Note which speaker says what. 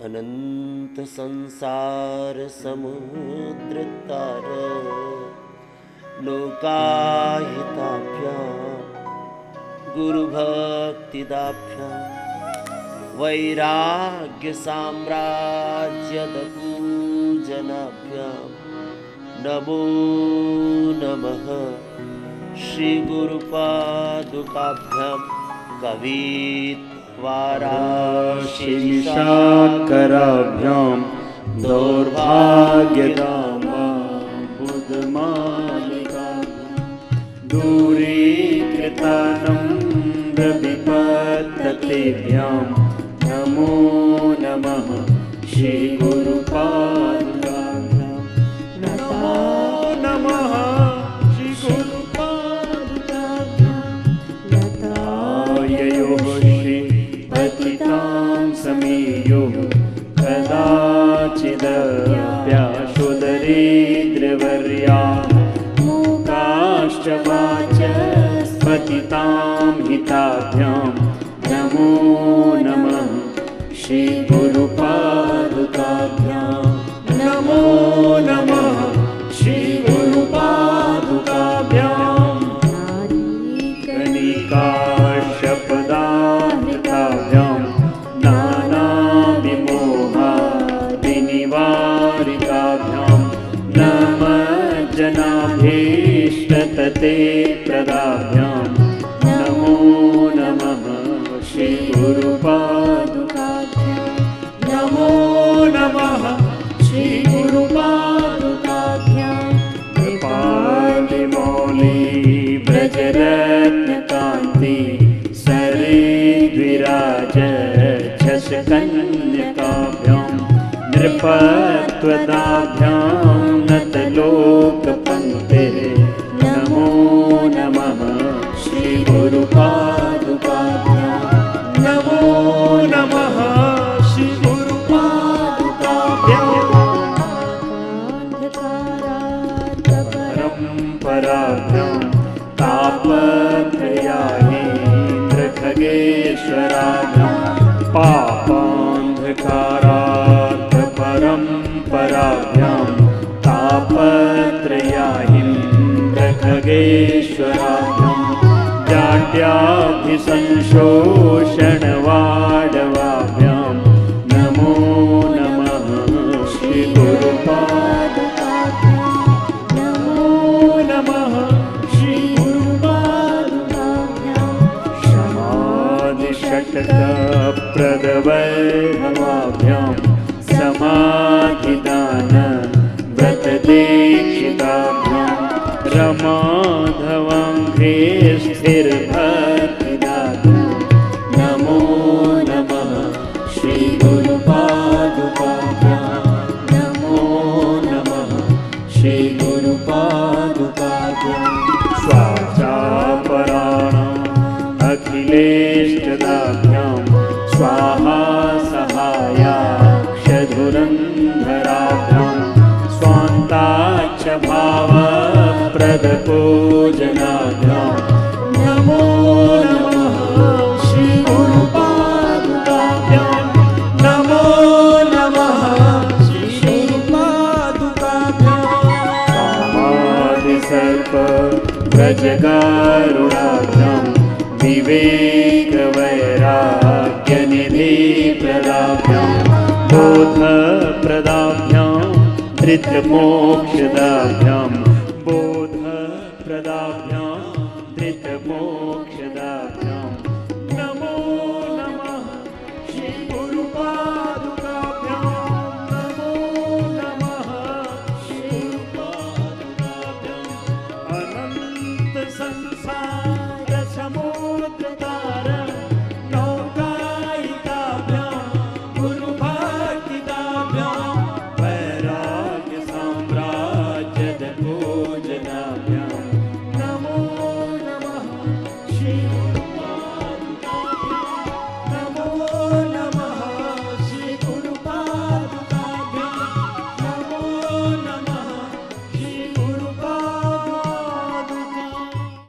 Speaker 1: अनंत संसार समुद्र तार लोकाहिताभ्यां गुरुभक्तिदाभ्यां वैराग्य साम्राज्यदपूजनाभ्यां नमो नमः श्री गुरुपादुकाभ्यां
Speaker 2: कवित्वाराशिशाकराभ्यां दौर्भाग्यदामाबुधमालिकाभ्यां दूरीकृतानम्रविपत्ततेभ्यां नमो नमः श्री गुरुपादुकाभ्यां नमो नमः श्री गुरुपादुकाभ्यां लताययोः श्री पतितां समीयोः कदाचिदप्याशुदरिद्रवर्या मूकाश्च वाचस्पतितां हिताभ्यां नमो नमः श्री गुरुपादुकाभ्यां नमो नमः श्री गुरुपादुकाभ्यां कनिकाशपदाहृताभ्यां नानाविमोहादिनिवारिताभ्यां नमज्जनाभीष्टतते प्रदाभ्यां नमो नमः श्री गुरुपादुकाभ्यां नमो नमः श्री गुरुपादुकाभ्यां कृपालिमौली व्रजरत्नकान्ति सरेद्विराज झषकन्यकाभ्यां नृपत्वदाभ्यां नतलोकपङ्क्तिः नमो नमः श्री गुरुपादुकाभ्यां नमो नमः श्री गुरुपादुकाभ्यां परम्पराभ्यां तापत्रयाहीन्द्रखगेश्वराभ्यां पापान्धकारार्थपरम्पराभ्यां तापत्रयाहीन्द्रखगेश्वराभ्यां जाड्याभिसंशोषणवाडवाभ्यां नमो नमः श्री गुरुपादुकाभ्यां नमो नमः श्री गुरुपादुकाभ्यां समाधिषट्कप्रदवैभवाभ्यां समाधिदान व्रतदीक्षिताभ्यां रमाधवाङ्घ्रे स्थिरभक्तिदाभ्यां नमो नमः श्री गुरुपादुकाभ्यां नमो नमः श्री गुरुपादुकाभ्यां स्वाचापराणाम् अखिलेष्टदाभ्यां स्वाहा सहायाक्षधुरन्धराभ्यां स्वान्ताच्च भावप्रदपूजनाभ्यां नमो नमः श्री गुरुपादुकाभ्यां नमो नमः श्री गुरुपादुकाभ्यां कामादिसर्प व्रजगारुणाभ्यां विवेकवैराग्यनिधिप्रदाभ्यां बोधप्रदाभ्यां धृतमोक्षदाभ्यां